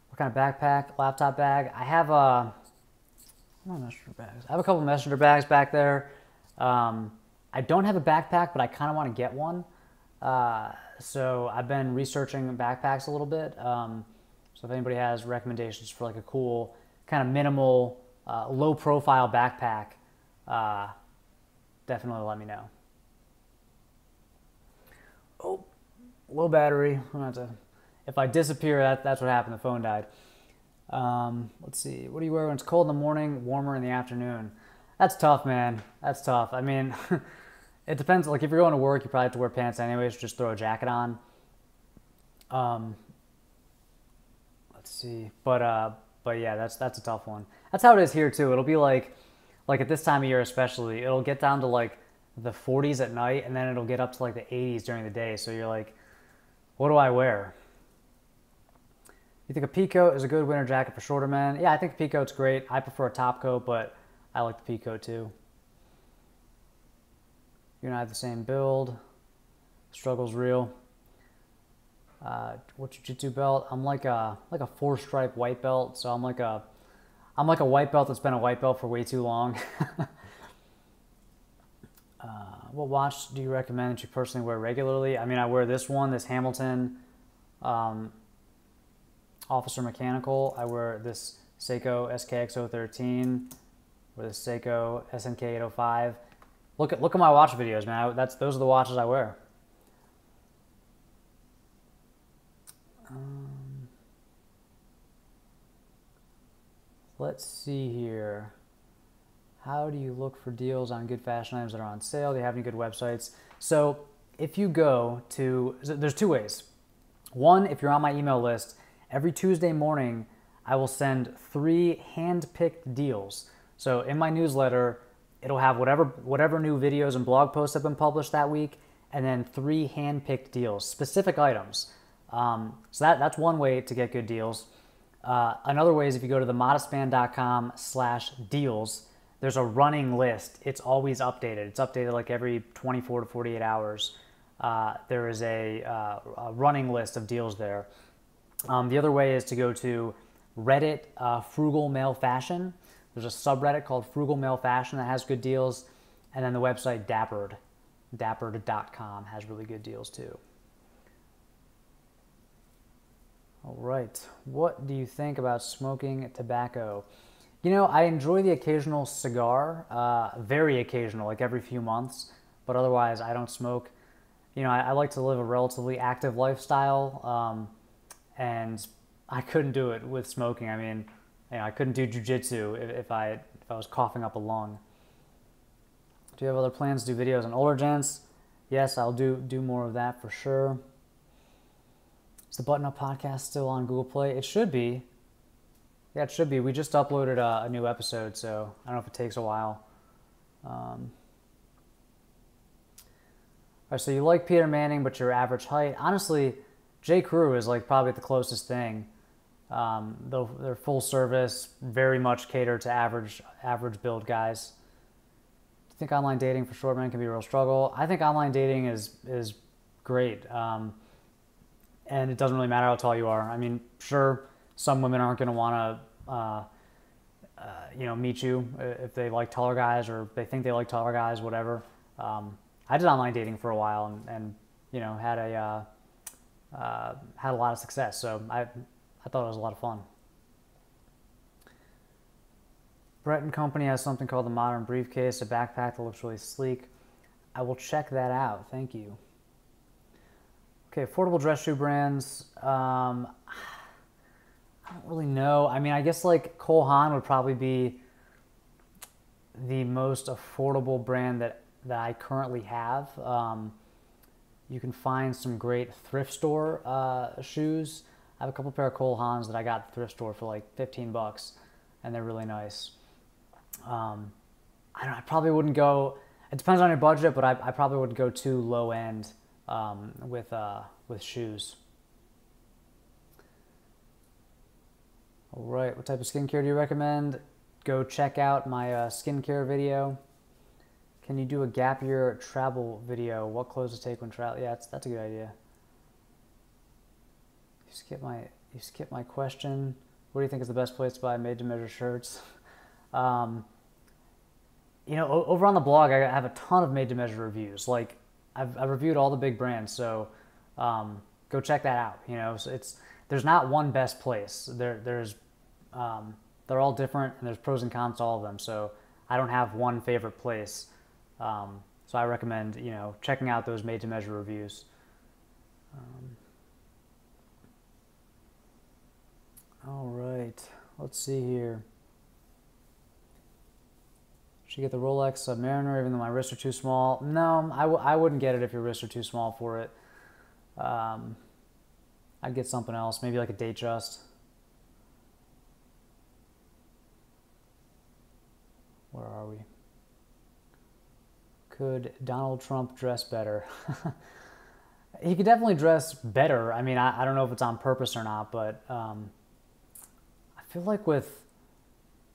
What kind of backpack? Laptop bag? I have messenger bags. I have a couple messenger bags back there. I don't have a backpack, but I kind of want to get one. So I've been researching backpacks a little bit. So if anybody has recommendations for like a cool, kind of minimal, low profile backpack, definitely let me know. Oh, low battery. I'm gonna have to, if I disappear, that's what happened. The phone died. Let's see. What do you wear when it's cold in the morning, warmer in the afternoon? That's tough, man. That's tough. I mean, it depends. Like if you're going to work, you probably have to wear pants anyways. Just throw a jacket on. Let's see. But yeah, that's a tough one. That's how it is here too. It'll be like at this time of year especially, it'll get down to like the 40s at night, and then it'll get up to like the 80s during the day. So you're like, what do I wear? You think a pea coat is a good winter jacket for shorter men? Yeah, I think a pea coat's great. I prefer a top coat, but I like the pea coat too. You and I have the same build. Struggle's real. What jiu-jitsu belt? I'm like a 4-stripe white belt. So I'm like a white belt that's been a white belt for way too long. What watch do you recommend that you personally wear regularly? I mean, I wear this one, this Hamilton Officer Mechanical. I wear this Seiko SKX013 or this Seiko SNK805. Look at my watch videos, man. Those are the watches I wear. Let's see here. How do you look for deals on good fashion items that are on sale? Do you have any good websites? So if you go to, there's two ways. One, if you're on my email list, every Tuesday morning, I will send 3 hand-picked deals. So in my newsletter, it'll have whatever new videos and blog posts have been published that week, and then 3 hand-picked deals, specific items. So that's one way to get good deals. Another way is if you go to themodestman.com/deals, there's a running list. It's always updated. It's updated like every 24 to 48 hours. There is a running list of deals there. The other way is to go to Reddit Frugal Male Fashion. There's a subreddit called Frugal Male Fashion that has good deals. And then the website dappered.com has really good deals too. All right. What do you think about smoking tobacco? You know, I enjoy the occasional cigar, very occasional, like every few months, but otherwise I don't smoke. You know, I like to live a relatively active lifestyle, and I couldn't do it with smoking. I mean, I couldn't do jujitsu if I was coughing up a lung. Do you have other plans to do videos on older gents? Yes, I'll do more of that for sure. Is the Button Up podcast still on Google Play? It should be. Yeah, it should be. We just uploaded a new episode, so I don't know if it takes a while. All right, so you like Peter Manning, but your average height. Honestly, J. Crew is like probably the closest thing. Though they're full service, very much catered to average build guys. Do you think online dating for short men can be a real struggle? I think online dating is great, and it doesn't really matter how tall you are. I mean, sure, some women aren't going to want to, meet you if they like taller guys or they think they like taller guys, whatever. I did online dating for a while and had a lot of success. So I thought it was a lot of fun. Brett & Company has something called the Modern Briefcase, a backpack that looks really sleek. I will check that out. Thank you. Okay, affordable dress shoe brands. I don't really know. I mean, I guess like Cole Haan would probably be the most affordable brand that I currently have. You can find some great thrift store shoes. I have a couple pair of Cole Haans that I got at the thrift store for like $15, and they're really nice. I probably wouldn't go. It depends on your budget, but I probably wouldn't go too low end with shoes. All right, what type of skincare do you recommend? Go check out my skincare video. Can you do a gap year travel video? What clothes to take when travel? Yeah, that's a good idea. You skip my question. What do you think is the best place to buy made-to-measure shirts? Over on the blog, I have a ton of made-to-measure reviews. Like, I've reviewed all the big brands, so go check that out. So there's not one best place. They're all different, and there's pros and cons to all of them. So I don't have one favorite place. So I recommend checking out those made-to-measure reviews. All right, let's see here. Should get the Rolex Submariner even though my wrists are too small? No, I wouldn't get it if your wrists are too small for it. I'd get something else, maybe like a Datejust. Where are we? Could Donald Trump dress better? He could definitely dress better. I mean, I don't know if it's on purpose or not, but I feel like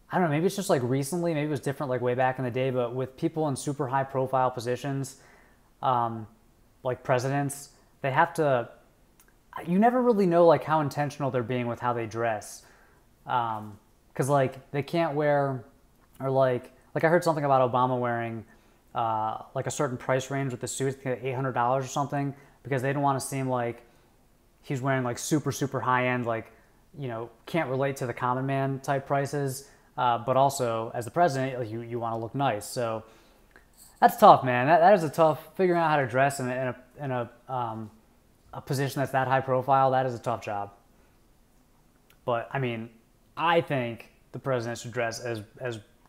I don't know, maybe it's just like recently, maybe it was different like way back in the day, but with people in super high profile positions, like presidents, they have to, you never really know like how intentional they're being with how they dress. Cause like they can't wear, or like I heard something about Obama wearing like a certain price range with the suits, $800 or something, because they didn't want to seem like he's wearing like super, super high end, like, can't relate to the common man type prices. But also as the president, like, you want to look nice. So that's tough, man. That is a tough, figuring out how to dress in a position that's that high profile. That is a tough job. But I mean, I think the president should dress as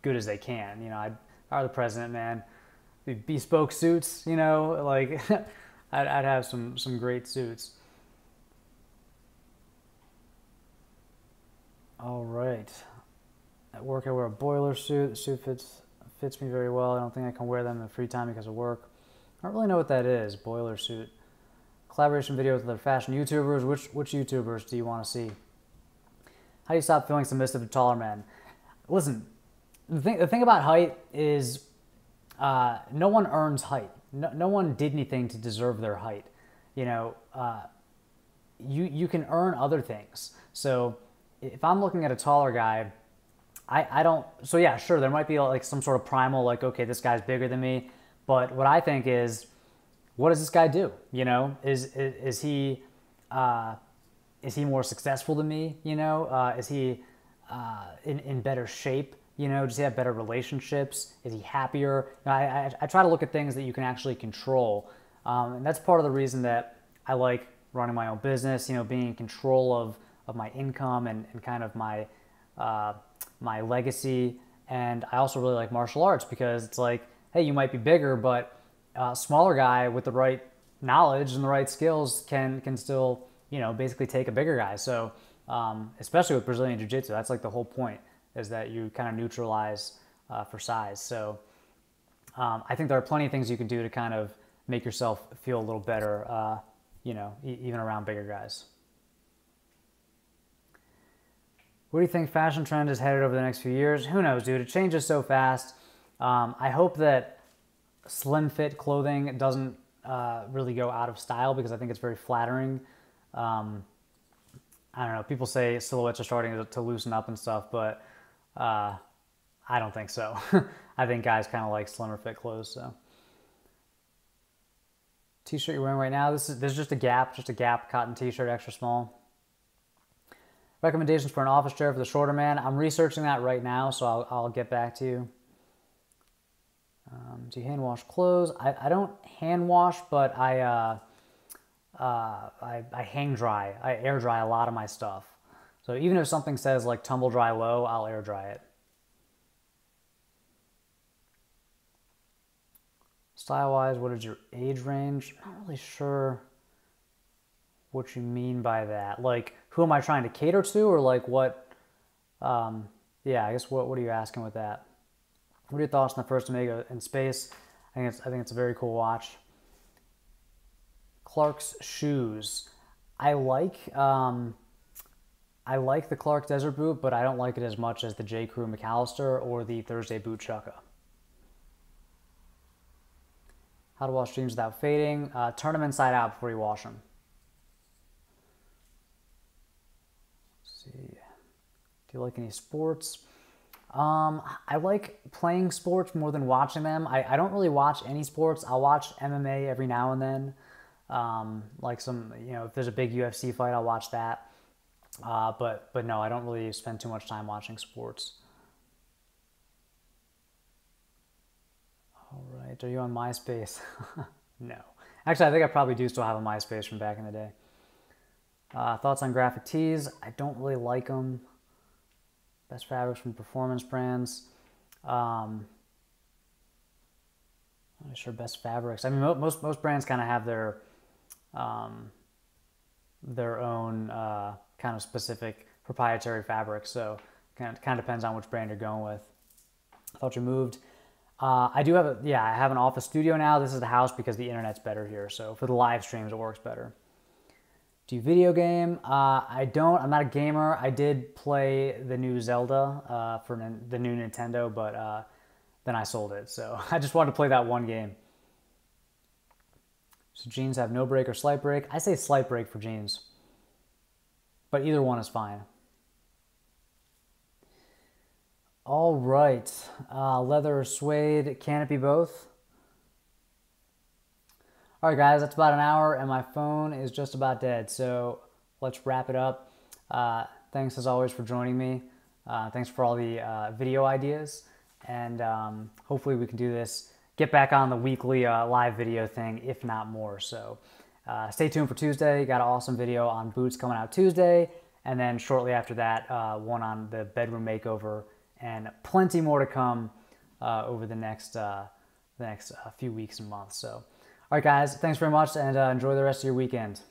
good as they can. If I were the president, man, bespoke suits, like I'd have some great suits. All right. At work, I wear a boiler suit. The suit fits me very well. I don't think I can wear them in the free time because of work. I don't really know what that is, boiler suit. Collaboration videos with other fashion YouTubers. Which YouTubers do you want to see? How do you stop feeling submissive to taller men? Listen, the thing about height is no one earns height. No one did anything to deserve their height. You can earn other things. So if I'm looking at a taller guy, I don't, so yeah, sure, there might be like some sort of primal, like, okay, this guy's bigger than me, but what I think is, what does this guy do? Is he more successful than me? Is he in better shape? Does he have better relationships? Is he happier? I try to look at things that you can actually control, and that's part of the reason that I like running my own business. Being in control of my income and kind of my my legacy. And I also really like martial arts because it's like, hey, you might be bigger, but a smaller guy with the right knowledge and the right skills can still, you know, basically take a bigger guy. So especially with Brazilian Jiu-Jitsu, that's like the whole point, is that you kind of neutralize for size. So I think there are plenty of things you can do to kind of make yourself feel a little better, you know, even around bigger guys. Where do you think fashion trend is headed over the next few years? Who knows, dude? It changes so fast. I hope that slim fit clothing doesn't really go out of style, because I think it's very flattering. I don't know. People say silhouettes are starting to loosen up and stuff, but I don't think so. I think guys kind of like slimmer fit clothes. So, t-shirt you're wearing right now. This is just a Gap cotton t-shirt, extra small. Recommendations for an office chair for the shorter man. I'm researching that right now, so I'll get back to you. Do you hand wash clothes? I don't hand wash, but I hang dry. I air dry a lot of my stuff. So even if something says like tumble dry low, I'll air dry it. Style wise, what is your age range? I'm not really sure what you mean by that. Like, who am I trying to cater to, or like what? Yeah, I guess what are you asking with that? What are your thoughts on the first Omega in space? I think it's a very cool watch. Clark's shoes. I like the Clark Desert Boot, but I don't like it as much as the J. Crew McAllister or the Thursday Boot Chukka. How to wash jeans without fading. Turn them inside out before you wash them. Let's see. Do you like any sports? I like playing sports more than watching them. I don't really watch any sports. I'll watch MMA every now and then. Like some, you know, if there's a big UFC fight, I'll watch that. But no, I don't really spend too much time watching sports. All right, are you on MySpace? No. Actually, I think I probably do still have a MySpace from back in the day. Thoughts on graphic tees? I don't really like them. Best fabrics from performance brands. I'm not sure best fabrics. I mean, most brands kind of have their own kind of specific proprietary fabrics. So kind of depends on which brand you're going with. I thought you moved. I do have I have an office studio now. This is the house because the internet's better here. So for the live streams, it works better. Do you video game? I don't. I'm not a gamer. I did play the new Zelda for the new Nintendo, but then I sold it. So I just wanted to play that one game. So jeans have no break or slight break. I say slight break for jeans, but either one is fine. All right, leather or suede, can it be both? All right, guys, that's about an hour, and my phone is just about dead, so let's wrap it up. Thanks, as always, for joining me. Thanks for all the video ideas, and hopefully we can do this, get back on the weekly live video thing, if not more. So stay tuned for Tuesday. Got an awesome video on boots coming out Tuesday, and then shortly after that, one on the bedroom makeover, and plenty more to come over the next few weeks and months. So, all right, guys, thanks very much, and enjoy the rest of your weekend.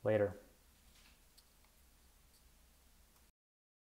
Later.